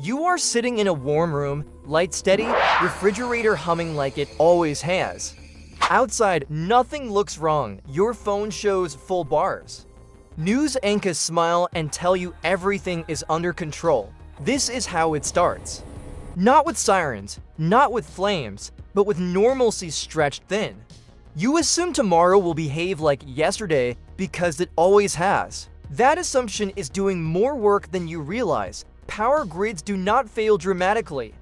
You are sitting in a warm room, light steady, refrigerator humming like it always has. Outside, nothing looks wrong. Your phone shows full bars. News anchors smile and tell you everything is under control. This is how it starts. Not with sirens, not with flames, but with normalcy stretched thin. You assume tomorrow will behave like yesterday because it always has. That assumption is doing more work than you realize. Power grids do not fail dramatically.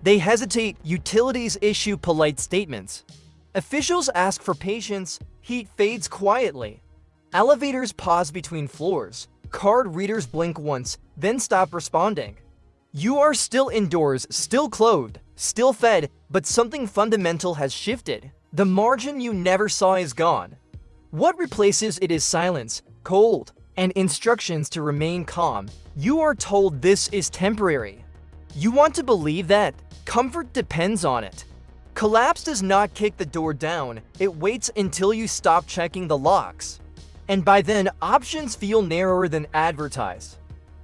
They hesitate, utilities issue polite statements. Officials ask for patience, heat fades quietly. Elevators pause between floors. Card readers blink once, then stop responding. You are still indoors, still clothed, still fed, but something fundamental has shifted. The margin you never saw is gone. What replaces it is silence, cold, and instructions to remain calm. You are told this is temporary. You want to believe that. Comfort depends on it. Collapse does not kick the door down, it waits until you stop checking the locks. And by then, options feel narrower than advertised.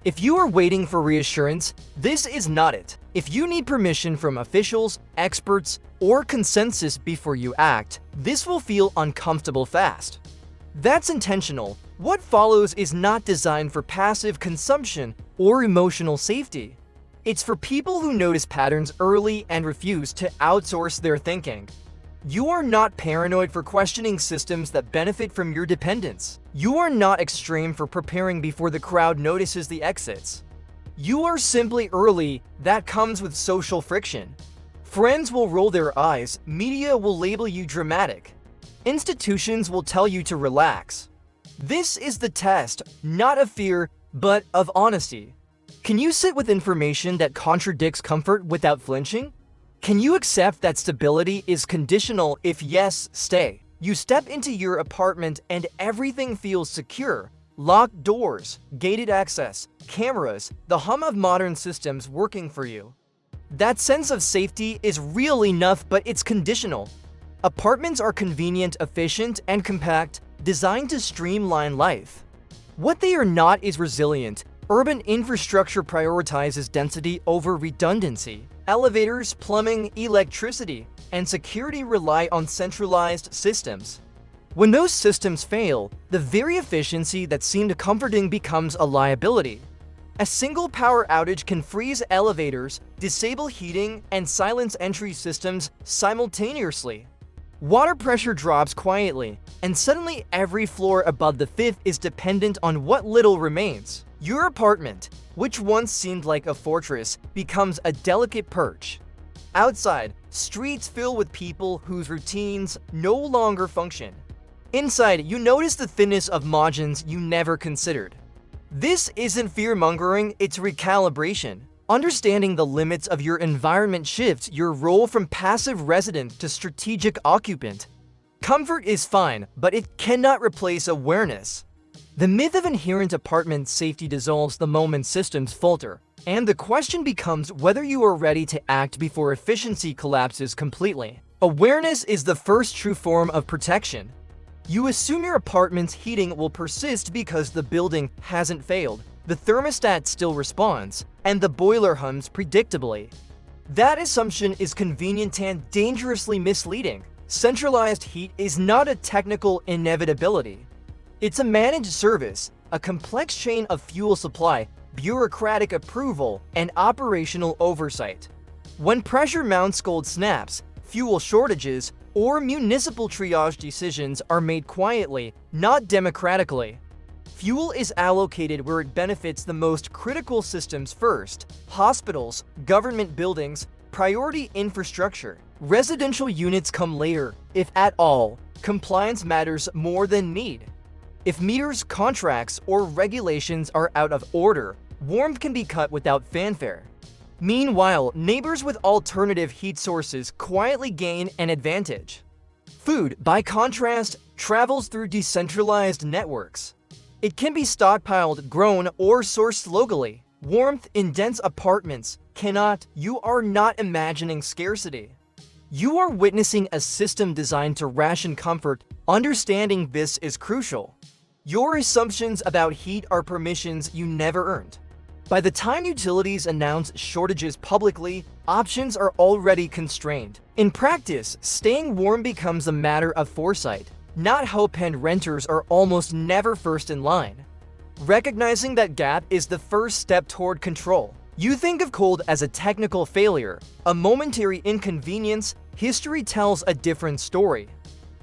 If you are waiting for reassurance, this is not it. If you need permission from officials, experts, or consensus before you act, this will feel uncomfortable fast. That's intentional. What follows is not designed for passive consumption or emotional safety. It's for people who notice patterns early and refuse to outsource their thinking. You are not paranoid for questioning systems that benefit from your dependence. You are not extreme for preparing before the crowd notices the exits. You are simply early. That comes with social friction. Friends will roll their eyes, media will label you dramatic. Institutions will tell you to relax. This is the test, not of fear, but of honesty. Can you sit with information that contradicts comfort without flinching? Can you accept that stability is conditional? If yes, stay. You step into your apartment and everything feels secure. Locked doors, gated access, cameras, the hum of modern systems working for you. That sense of safety is real enough, but it's conditional. Apartments are convenient, efficient, and compact, designed to streamline life. What they are not is resilient. Urban infrastructure prioritizes density over redundancy. Elevators, plumbing, electricity, and security rely on centralized systems. When those systems fail, the very efficiency that seemed comforting becomes a liability. A single power outage can freeze elevators, disable heating, and silence entry systems simultaneously. Water pressure drops quietly, and suddenly every floor above the fifth is dependent on what little remains. Your apartment, which once seemed like a fortress, becomes a delicate perch. Outside, streets fill with people whose routines no longer function. Inside, you notice the thinness of margins you never considered. This isn't fear-mongering, it's recalibration. Understanding the limits of your environment shifts your role from passive resident to strategic occupant. Comfort is fine, but it cannot replace awareness. The myth of inherent apartment safety dissolves the moment systems falter, and the question becomes whether you are ready to act before efficiency collapses completely. Awareness is the first true form of protection. You assume your apartment's heating will persist because the building hasn't failed, the thermostat still responds, and the boiler hums predictably. That assumption is convenient and dangerously misleading. Centralized heat is not a technical inevitability. It's a managed service, a complex chain of fuel supply, bureaucratic approval, and operational oversight. When pressure mounts, cold snaps, fuel shortages, or municipal triage decisions are made quietly, not democratically. Fuel is allocated where it benefits the most critical systems first: hospitals, government buildings, priority infrastructure. Residential units come later, if at all. Compliance matters more than need. If meters, contracts, or regulations are out of order, warmth can be cut without fanfare. Meanwhile, neighbors with alternative heat sources quietly gain an advantage. Food, by contrast, travels through decentralized networks. It can be stockpiled, grown, or sourced locally. Warmth in dense apartments cannot. You are not imagining scarcity. You are witnessing a system designed to ration comfort. Understanding this is crucial. Your assumptions about heat are permissions you never earned. By the time utilities announce shortages publicly, options are already constrained. In practice, staying warm becomes a matter of foresight, not hope, and renters are almost never first in line. Recognizing that gap is the first step toward control. You think of cold as a technical failure, a momentary inconvenience. History tells a different story.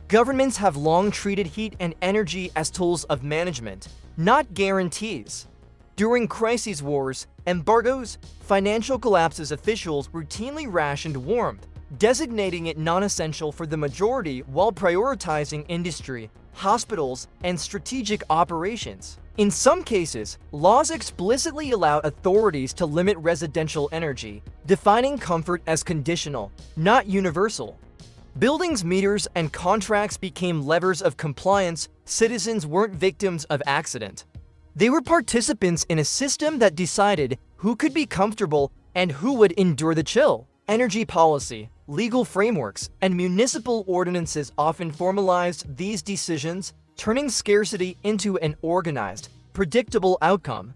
Governments have long treated heat and energy as tools of management, not guarantees. During crises, wars, embargoes, financial collapses, officials routinely rationed warmth, designating it non-essential for the majority while prioritizing industry, hospitals, and strategic operations. In some cases, laws explicitly allowed authorities to limit residential energy, defining comfort as conditional, not universal. Buildings, meters, and contracts became levers of compliance. Citizens weren't victims of accident. They were participants in a system that decided who could be comfortable and who would endure the chill. Energy policy, legal frameworks, and municipal ordinances often formalized these decisions, turning scarcity into an organized, predictable outcome.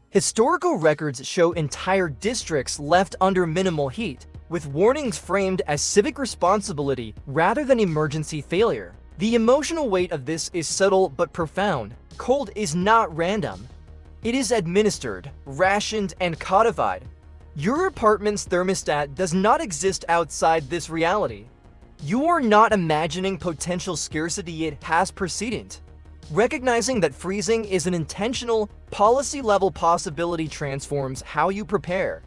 Historical records show entire districts left under minimal heat, with warnings framed as civic responsibility rather than emergency failure. The emotional weight of this is subtle but profound. Cold is not random. It is administered, rationed, and codified. Your apartment's thermostat does not exist outside this reality. You are not imagining potential scarcity, it has precedent. Recognizing that freezing is an intentional, policy-level possibility transforms how you prepare.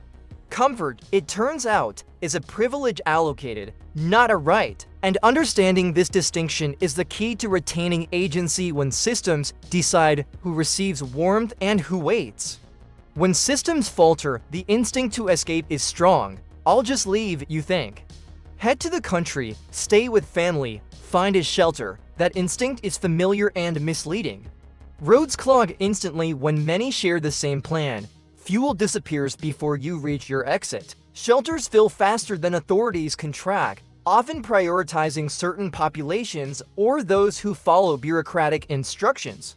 Comfort, it turns out, is a privilege allocated, not a right. And understanding this distinction is the key to retaining agency when systems decide who receives warmth and who waits. When systems falter, the instinct to escape is strong. I'll just leave, you think. Head to the country, stay with family, find a shelter. That instinct is familiar and misleading. Roads clog instantly when many share the same plan. Fuel disappears before you reach your exit. Shelters fill faster than authorities can track, often prioritizing certain populations or those who follow bureaucratic instructions.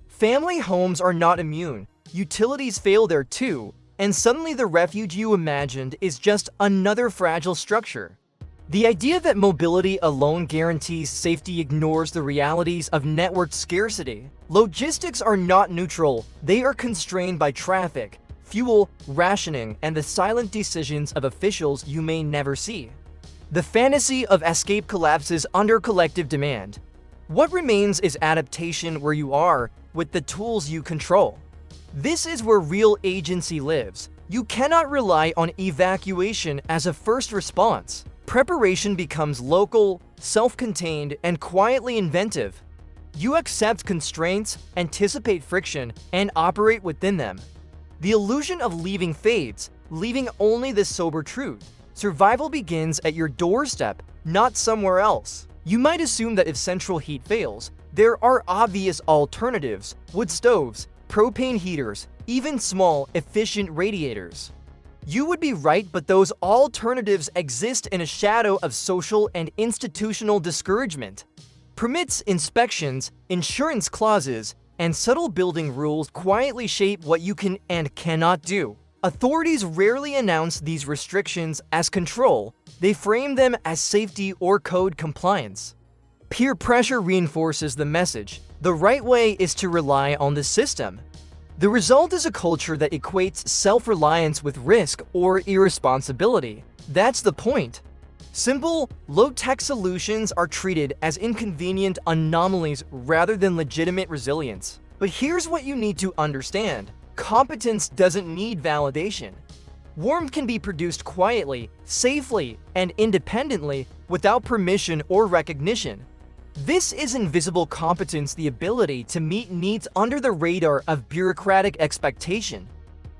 Family homes are not immune. Utilities fail there too, and suddenly the refuge you imagined is just another fragile structure. The idea that mobility alone guarantees safety ignores the realities of networked scarcity. Logistics are not neutral. They are constrained by traffic, fuel, rationing, and the silent decisions of officials you may never see. The fantasy of escape collapses under collective demand. What remains is adaptation where you are, with the tools you control. This is where real agency lives. You cannot rely on evacuation as a first response. Preparation becomes local, self-contained, and quietly inventive. You accept constraints, anticipate friction, and operate within them. The illusion of leaving fades, leaving only the sober truth. Survival begins at your doorstep, not somewhere else. You might assume that if central heat fails, there are obvious alternatives: wood stoves, propane heaters, even small, efficient radiators. You would be right, but those alternatives exist in a shadow of social and institutional discouragement. Permits, inspections, insurance clauses, and subtle building rules quietly shape what you can and cannot do. Authorities rarely announce these restrictions as control. They frame them as safety or code compliance. Peer pressure reinforces the message. The right way is to rely on the system. The result is a culture that equates self-reliance with risk or irresponsibility. That's the point. Simple, low-tech solutions are treated as inconvenient anomalies rather than legitimate resilience. But here's what you need to understand. Competence doesn't need validation. Warmth can be produced quietly, safely, and independently without permission or recognition. This is invisible competence, the ability to meet needs under the radar of bureaucratic expectation.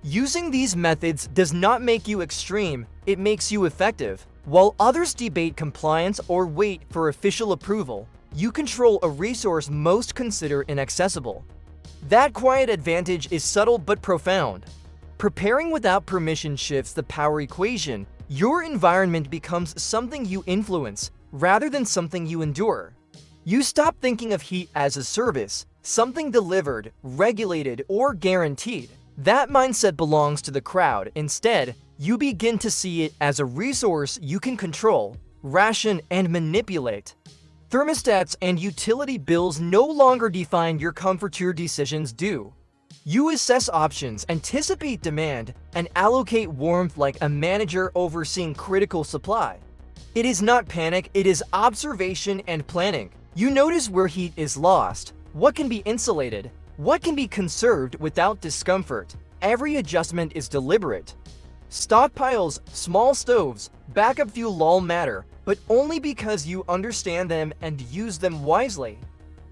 Using these methods does not make you extreme, it makes you effective. While others debate compliance or wait for official approval, you control a resource most consider inaccessible. That quiet advantage is subtle but profound. Preparing without permission shifts the power equation. Your environment becomes something you influence, rather than something you endure. You stop thinking of heat as a service, something delivered, regulated, or guaranteed. That mindset belongs to the crowd. Instead, you begin to see it as a resource you can control, ration, and manipulate. Thermostats and utility bills no longer define your comfort, your decisions do. You assess options, anticipate demand, and allocate warmth like a manager overseeing critical supply. It is not panic, it is observation and planning. You notice where heat is lost, what can be insulated, what can be conserved without discomfort. Every adjustment is deliberate. Stockpiles, small stoves, backup fuel all matter, but only because you understand them and use them wisely.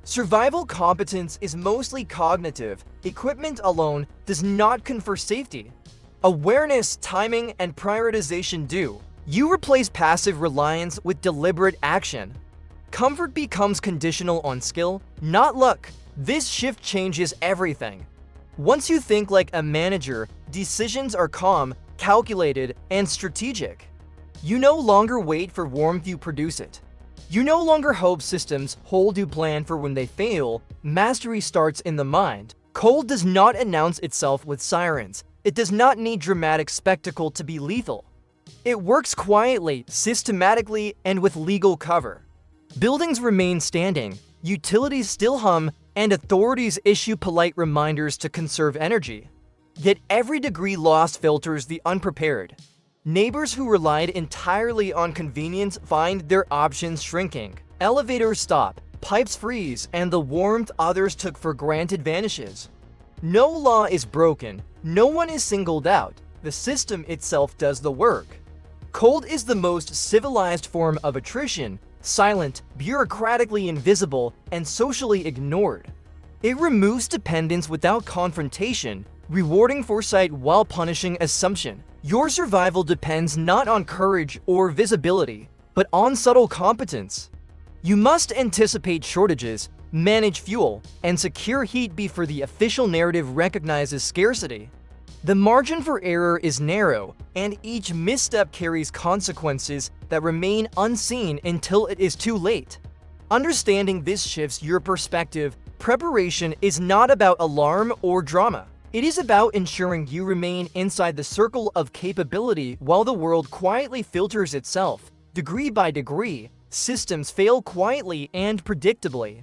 Survival competence is mostly cognitive. Equipment alone does not confer safety. Awareness, timing, and prioritization do. You replace passive reliance with deliberate action. Comfort becomes conditional on skill, not luck. This shift changes everything. Once you think like a manager, decisions are calm, calculated, and strategic. You no longer wait for warmth, you produce it. You no longer hope systems hold, you plan for when they fail. Mastery starts in the mind. Cold does not announce itself with sirens. It does not need dramatic spectacle to be lethal. It works quietly, systematically, and with legal cover. Buildings remain standing, utilities still hum, and authorities issue polite reminders to conserve energy. Yet every degree lost filters the unprepared. Neighbors who relied entirely on convenience find their options shrinking. Elevators stop, pipes freeze, and the warmth others took for granted vanishes. No law is broken, no one is singled out. The system itself does the work. Cold is the most civilized form of attrition, silent, bureaucratically invisible, and socially ignored. It removes dependence without confrontation, rewarding foresight while punishing assumption. Your survival depends not on courage or visibility, but on subtle competence. You must anticipate shortages, manage fuel, and secure heat before the official narrative recognizes scarcity. The margin for error is narrow, and each misstep carries consequences that remain unseen until it is too late. Understanding this shifts your perspective. Preparation is not about alarm or drama. It is about ensuring you remain inside the circle of capability while the world quietly filters itself. Degree by degree, systems fail quietly and predictably.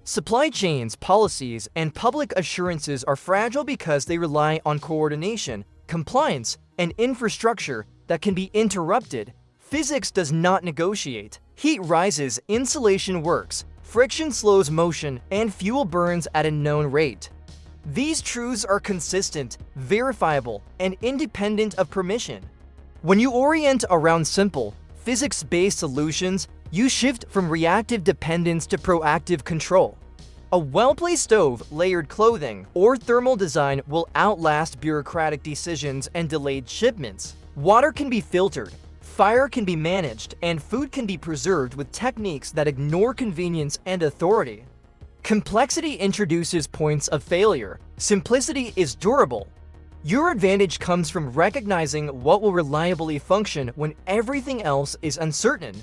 Supply chains, policies, and public assurances are fragile because they rely on coordination, compliance, and infrastructure that can be interrupted. Physics does not negotiate. Heat rises, insulation works, friction slows motion, and fuel burns at a known rate. These truths are consistent, verifiable, and independent of permission. When you orient around simple, physics-based solutions, you shift from reactive dependence to proactive control. A well-placed stove, layered clothing, or thermal design will outlast bureaucratic decisions and delayed shipments. Water can be filtered, fire can be managed, and food can be preserved with techniques that ignore convenience and authority. Complexity introduces points of failure. Simplicity is durable. Your advantage comes from recognizing what will reliably function when everything else is uncertain.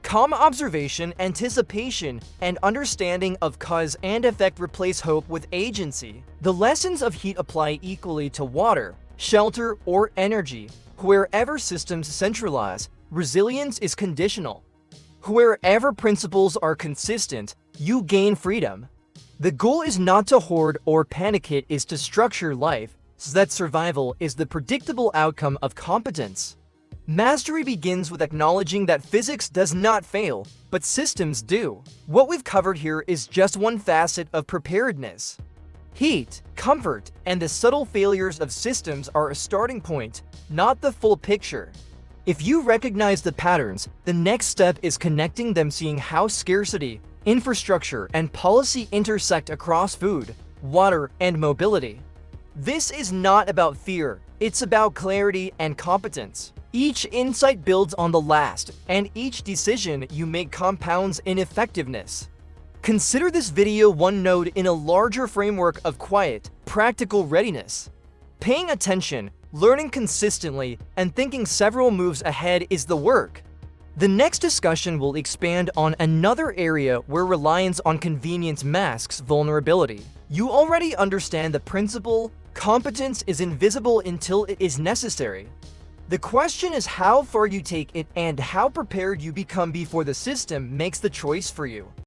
Calm observation, anticipation, and understanding of cause and effect replace hope with agency. The lessons of heat apply equally to water, shelter, or energy. Wherever systems centralize, resilience is conditional. Wherever principles are consistent, you gain freedom. The goal is not to hoard or panic, it is to structure life so that survival is the predictable outcome of competence. Mastery begins with acknowledging that physics does not fail, but systems do. What we've covered here is just one facet of preparedness. Heat, comfort, and the subtle failures of systems are a starting point, not the full picture. If you recognize the patterns, the next step is connecting them, seeing how scarcity, infrastructure, and policy intersect across food, water, and mobility. This is not about fear, it's about clarity and competence. Each insight builds on the last, and each decision you make compounds in effectiveness. Consider this video one node in a larger framework of quiet, practical readiness. Paying attention, learning consistently, and thinking several moves ahead is the work. The next discussion will expand on another area where reliance on convenience masks vulnerability. You already understand the principle, Competence is invisible until it is necessary. The question is how far you take it and how prepared you become before the system makes the choice for you.